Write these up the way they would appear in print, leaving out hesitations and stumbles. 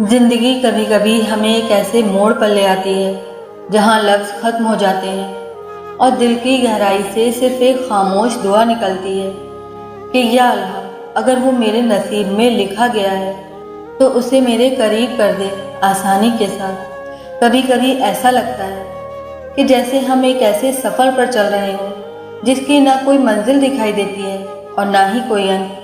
زندگی کبھی کبھی ہمیں ایک ایسے موڑ پر لے آتی ہے جہاں لفظ ختم ہو جاتے ہیں اور دل کی گہرائی سے صرف ایک خاموش دعا نکلتی ہے کہ یا اللہ، اگر وہ میرے نصیب میں لکھا گیا ہے تو اسے میرے قریب کر دے آسانی کے ساتھ۔ کبھی کبھی ایسا لگتا ہے کہ جیسے ہم ایک ایسے سفر پر چل رہے ہوں جس کی نہ کوئی منزل دکھائی دیتی ہے اور نہ ہی کوئی انت۔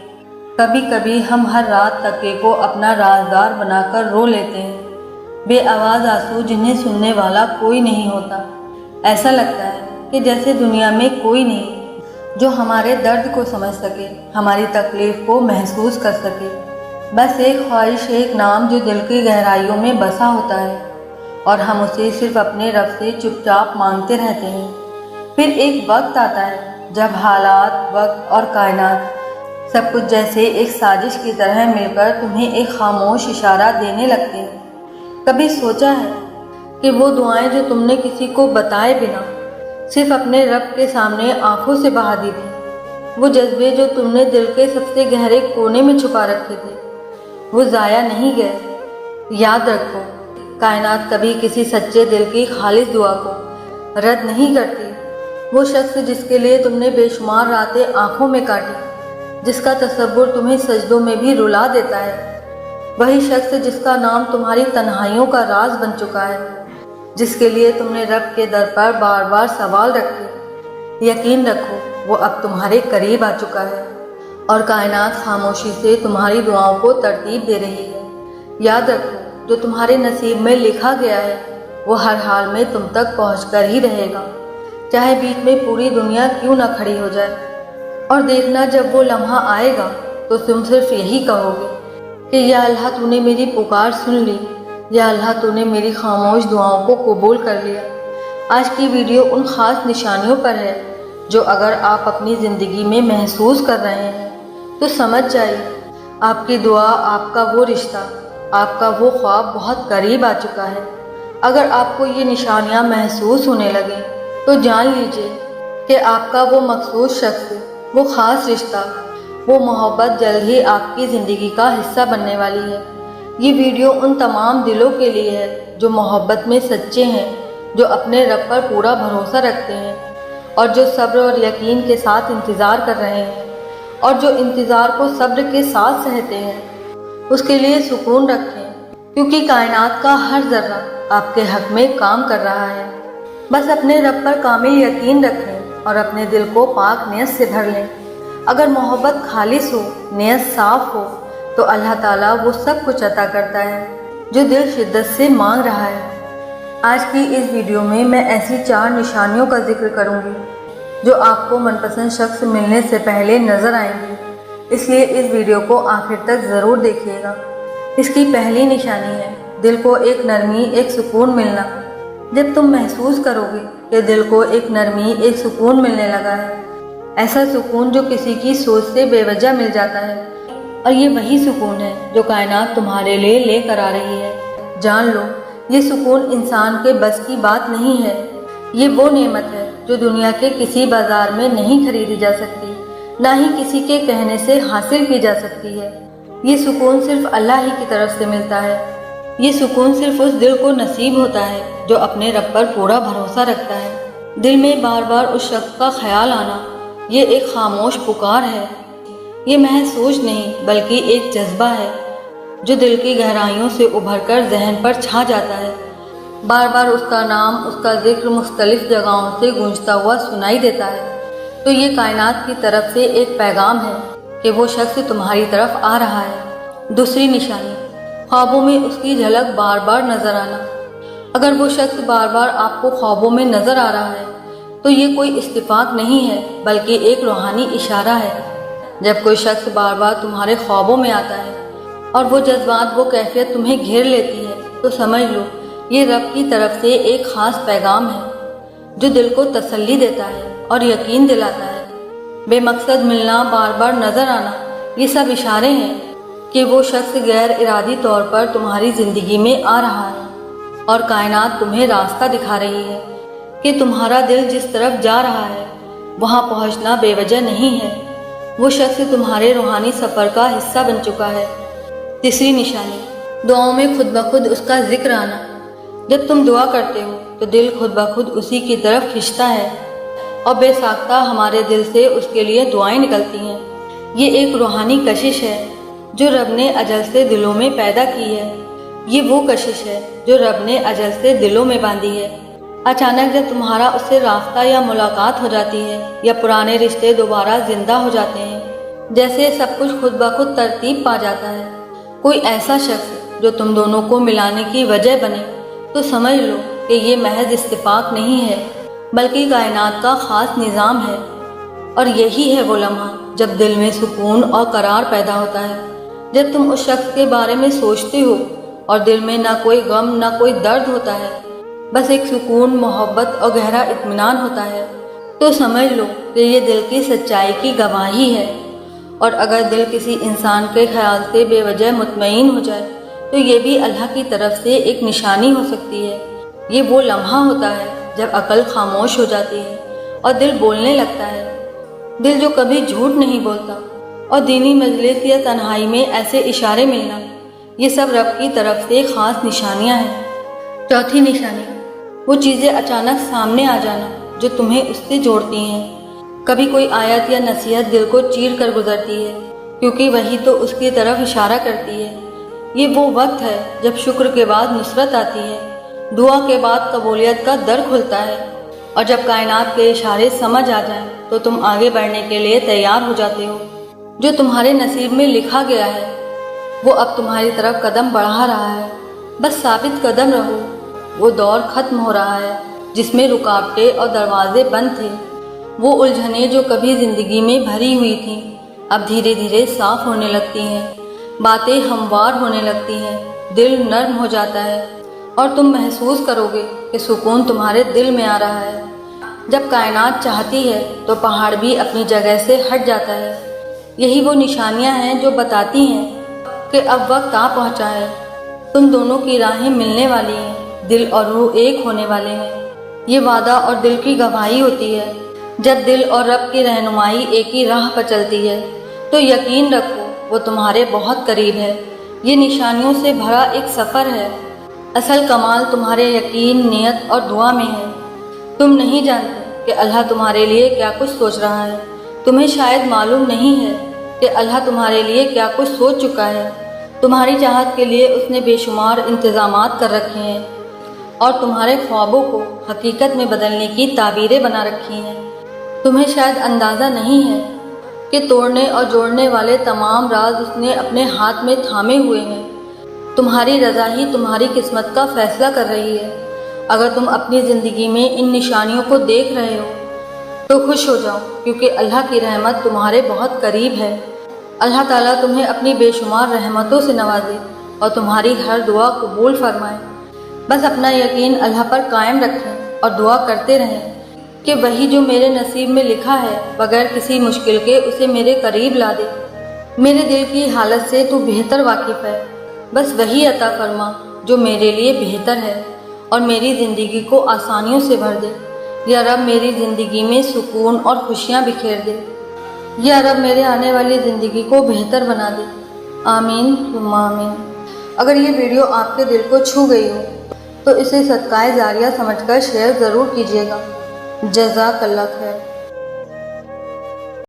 کبھی کبھی ہم ہر رات تکے کو اپنا رازدار بنا کر رو لیتے ہیں، بے آواز آنسو جنہیں سننے والا کوئی نہیں ہوتا۔ ایسا لگتا ہے کہ جیسے دنیا میں کوئی نہیں جو ہمارے درد کو سمجھ سکے، ہماری تکلیف کو محسوس کر سکے۔ بس ایک خواہش، ایک نام جو دل کی گہرائیوں میں بسا ہوتا ہے اور ہم اسے صرف اپنے رب سے چپ چاپ مانگتے رہتے ہیں۔ پھر ایک وقت آتا ہے جب حالات، وقت اور کائنات سب کچھ جیسے ایک سازش کی طرح مل کر تمہیں ایک خاموش اشارہ دینے لگتے ہیں۔ کبھی سوچا ہے کہ وہ دعائیں جو تم نے کسی کو بتائے بنا صرف اپنے رب کے سامنے آنکھوں سے بہا دی تھی، وہ جذبے جو تم نے دل کے سب سے گہرے کونے میں چھپا رکھے تھے، وہ ضائع نہیں گئے؟ یاد رکھو، کائنات کبھی کسی سچے دل کی خالص دعا کو رد نہیں کرتی۔ وہ شخص جس کے لیے تم نے بے شمار راتیں آنکھوں میں کاٹی، جس کا تصور تمہیں سجدوں میں بھی رلا دیتا ہے، وہی شخص جس کا نام تمہاری تنہائیوں کا راز بن چکا ہے، جس کے لیے تم نے رب کے در پر بار بار سوال رکھے، یقین رکھو وہ اب تمہارے قریب آ چکا ہے اور کائنات خاموشی سے تمہاری دعاؤں کو ترتیب دے رہی ہے۔ یاد رکھو، جو تمہارے نصیب میں لکھا گیا ہے وہ ہر حال میں تم تک پہنچ کر ہی رہے گا، چاہے بیچ میں پوری دنیا کیوں نہ کھڑی ہو جائے۔ اور دیکھنا، جب وہ لمحہ آئے گا تو تم صرف یہی کہو گے کہ یا اللہ، تو نے میری پکار سن لی، یا اللہ، تو نے میری خاموش دعاؤں کو قبول کر لیا۔ آج کی ویڈیو ان خاص نشانیوں پر ہے جو اگر آپ اپنی زندگی میں محسوس کر رہے ہیں تو سمجھ جائیے آپ کی دعا، آپ کا وہ رشتہ، آپ کا وہ خواب بہت قریب آ چکا ہے۔ اگر آپ کو یہ نشانیاں محسوس ہونے لگیں تو جان لیجئے کہ آپ کا وہ مخصوص شخص، وہ خاص رشتہ، وہ محبت جلد ہی آپ کی زندگی کا حصہ بننے والی ہے۔ یہ ویڈیو ان تمام دلوں کے لیے ہے جو محبت میں سچے ہیں، جو اپنے رب پر پورا بھروسہ رکھتے ہیں اور جو صبر اور یقین کے ساتھ انتظار کر رہے ہیں، اور جو انتظار کو صبر کے ساتھ سہتے ہیں۔ اس کے لیے سکون رکھیں، کیونکہ کائنات کا ہر ذرہ آپ کے حق میں کام کر رہا ہے۔ بس اپنے رب پر کامل یقین رکھیں اور اپنے دل کو پاک نیت سے بھر لیں۔ اگر محبت خالص ہو، نیت صاف ہو، تو اللہ تعالیٰ وہ سب کچھ عطا کرتا ہے جو دل شدت سے مانگ رہا ہے۔ آج کی اس ویڈیو میں میں ایسی 4 نشانیوں کا ذکر کروں گی جو آپ کو من پسند شخص ملنے سے پہلے نظر آئیں گی، اس لیے اس ویڈیو کو آخر تک ضرور دیکھیے گا۔ اس کی پہلی نشانی ہے دل کو ایک نرمی، ایک سکون ملنا۔ جب تم محسوس کرو گے کہ دل کو ایک نرمی، ایک سکون ملنے لگا ہے، ایسا سکون جو کسی کی سوچ سے بے وجہ مل جاتا ہے، اور یہ وہی سکون ہے جو کائنات تمہارے لیے لے کر آ رہی ہے، جان لو یہ سکون انسان کے بس کی بات نہیں ہے۔ یہ وہ نعمت ہے جو دنیا کے کسی بازار میں نہیں خریدی جا سکتی، نہ ہی کسی کے کہنے سے حاصل کی جا سکتی ہے۔ یہ سکون صرف اللہ ہی کی طرف سے ملتا ہے۔ یہ سکون صرف اس دل کو نصیب ہوتا ہے جو اپنے رب پر پورا بھروسہ رکھتا ہے۔ دل میں بار بار اس شخص کا خیال آنا، یہ ایک خاموش پکار ہے۔ یہ محض سوچ نہیں بلکہ ایک جذبہ ہے جو دل کی گہرائیوں سے ابھر کر ذہن پر چھا جاتا ہے۔ بار بار اس کا نام، اس کا ذکر مختلف جگہوں سے گونجتا ہوا سنائی دیتا ہے، تو یہ کائنات کی طرف سے ایک پیغام ہے کہ وہ شخص تمہاری طرف آ رہا ہے۔ دوسری نشانی، خوابوں میں اس کی جھلک بار بار نظر آنا۔ اگر وہ شخص بار بار آپ کو خوابوں میں نظر آ رہا ہے تو یہ کوئی اتفاق نہیں ہے بلکہ ایک روحانی اشارہ ہے۔ جب کوئی شخص بار بار تمہارے خوابوں میں آتا ہے اور وہ جذبات، وہ کیفیت تمہیں گھیر لیتی ہے، تو سمجھ لو یہ رب کی طرف سے ایک خاص پیغام ہے جو دل کو تسلی دیتا ہے اور یقین دلاتا ہے۔ بے مقصد ملنا، بار بار نظر آنا، یہ سب اشارے ہیں کہ وہ شخص غیر ارادی طور پر تمہاری زندگی میں آ رہا ہے، اور کائنات تمہیں راستہ دکھا رہی ہے کہ تمہارا دل جس طرف جا رہا ہے وہاں پہنچنا بے وجہ نہیں ہے۔ وہ شخص تمہارے روحانی سفر کا حصہ بن چکا ہے۔ تیسری نشانی، دعاؤں میں خود بخود اس کا ذکر آنا۔ جب تم دعا کرتے ہو تو دل خود بخود اسی کی طرف کھنچتا ہے اور بے ساختہ ہمارے دل سے اس کے لیے دعائیں نکلتی ہیں۔ یہ ایک روحانی کشش ہے جو رب نے اجل سے دلوں میں پیدا کی ہے۔ یہ وہ کشش ہے جو رب نے اجل سے دلوں میں باندھی ہے۔ اچانک جب تمہارا اس سے رابطہ یا ملاقات ہو جاتی ہے یا پرانے رشتے دوبارہ زندہ ہو جاتے ہیں، جیسے سب کچھ خود بخود ترتیب پا جاتا ہے، کوئی ایسا شخص جو تم دونوں کو ملانے کی وجہ بنے، تو سمجھ لو کہ یہ محض اتفاق نہیں ہے بلکہ کائنات کا خاص نظام ہے۔ اور یہی ہے وہ لمحہ جب دل میں سکون اور قرار پیدا ہوتا ہے، جب تم اس شخص کے بارے میں سوچتے ہو اور دل میں نہ کوئی غم نہ کوئی درد ہوتا ہے، بس ایک سکون، محبت اور گہرا اطمینان ہوتا ہے، تو سمجھ لو کہ یہ دل کی سچائی کی گواہی ہے۔ اور اگر دل کسی انسان کے خیال سے بے وجہ مطمئن ہو جائے تو یہ بھی اللہ کی طرف سے ایک نشانی ہو سکتی ہے۔ یہ وہ لمحہ ہوتا ہے جب عقل خاموش ہو جاتی ہے اور دل بولنے لگتا ہے، دل جو کبھی جھوٹ نہیں بولتا۔ اور دینی مجلس یا تنہائی میں ایسے اشارے ملنا، یہ سب رب کی طرف سے خاص نشانیاں ہیں۔ چوتھی نشانی، وہ چیزیں اچانک سامنے آ جانا جو تمہیں اس سے جوڑتی ہیں۔ کبھی کوئی آیت یا نصیحت دل کو چیر کر گزرتی ہے، کیونکہ وہی تو اس کی طرف اشارہ کرتی ہے۔ یہ وہ وقت ہے جب شکر کے بعد نصرت آتی ہے، دعا کے بعد قبولیت کا در کھلتا ہے، اور جب کائنات کے اشارے سمجھ آ جائیں تو تم آگے بڑھنے کے لیے تیار ہو جاتے ہو۔ جو تمہارے نصیب میں لکھا گیا ہے وہ اب تمہاری طرف قدم بڑھا رہا ہے، بس ثابت قدم رہو۔ وہ دور ختم ہو رہا ہے جس میں رکاوٹیں اور دروازے بند تھے۔ وہ الجھنیں جو کبھی زندگی میں بھری ہوئی تھیں اب دھیرے دھیرے صاف ہونے لگتی ہیں، باتیں ہموار ہونے لگتی ہیں، دل نرم ہو جاتا ہے، اور تم محسوس کرو گے کہ سکون تمہارے دل میں آ رہا ہے۔ جب کائنات چاہتی ہے تو پہاڑ بھی اپنی جگہ سے ہٹ جاتا ہے۔ یہی وہ نشانیاں ہیں جو بتاتی ہیں کہ اب وقت آ پہنچا ہے، تم دونوں کی راہیں ملنے والی ہیں، دل اور روح ایک ہونے والے ہیں۔ یہ وعدہ اور دل کی گواہی ہوتی ہے۔ جب دل اور رب کی رہنمائی ایک ہی راہ پر چلتی ہے تو یقین رکھو وہ تمہارے بہت قریب ہے۔ یہ نشانیوں سے بھرا ایک سفر ہے۔ اصل کمال تمہارے یقین، نیت اور دعا میں ہے۔ تم نہیں جانتے کہ اللہ تمہارے لیے کیا کچھ سوچ رہا ہے۔ تمہیں شاید معلوم نہیں ہے کہ اللہ تمہارے لیے کیا کچھ سوچ چکا ہے۔ تمہاری چاہت کے لیے اس نے بے شمار انتظامات کر رکھے ہیں اور تمہارے خوابوں کو حقیقت میں بدلنے کی تعبیریں بنا رکھی ہیں۔ تمہیں شاید اندازہ نہیں ہے کہ توڑنے اور جوڑنے والے تمام راز اس نے اپنے ہاتھ میں تھامے ہوئے ہیں۔ تمہاری رضا ہی تمہاری قسمت کا فیصلہ کر رہی ہے۔ اگر تم اپنی زندگی میں ان نشانیوں کو دیکھ رہے ہو تو خوش ہو جاؤ، کیونکہ اللہ کی رحمت تمہارے بہت قریب ہے۔ اللہ تعالیٰ تمہیں اپنی بے شمار رحمتوں سے نوازے اور تمہاری ہر دعا قبول فرمائے۔ بس اپنا یقین اللہ پر قائم رکھیں اور دعا کرتے رہیں کہ وہی جو میرے نصیب میں لکھا ہے بغیر کسی مشکل کے اسے میرے قریب لا دے۔ میرے دل کی حالت سے تو بہتر واقف ہے، بس وہی عطا فرما جو میرے لیے بہتر ہے اور میری زندگی کو آسانیوں سے بھر دے۔ یا رب میری زندگی میں سکون اور خوشیاں بکھیر دے۔ یا رب میرے آنے والی زندگی کو بہتر بنا دے۔ آمین ثم آمین۔ اگر یہ ویڈیو آپ کے دل کو چھو گئی ہو تو اسے صدقہ جاریہ سمجھ کر شیئر ضرور کیجیے گا۔ جزاک اللہ خیر۔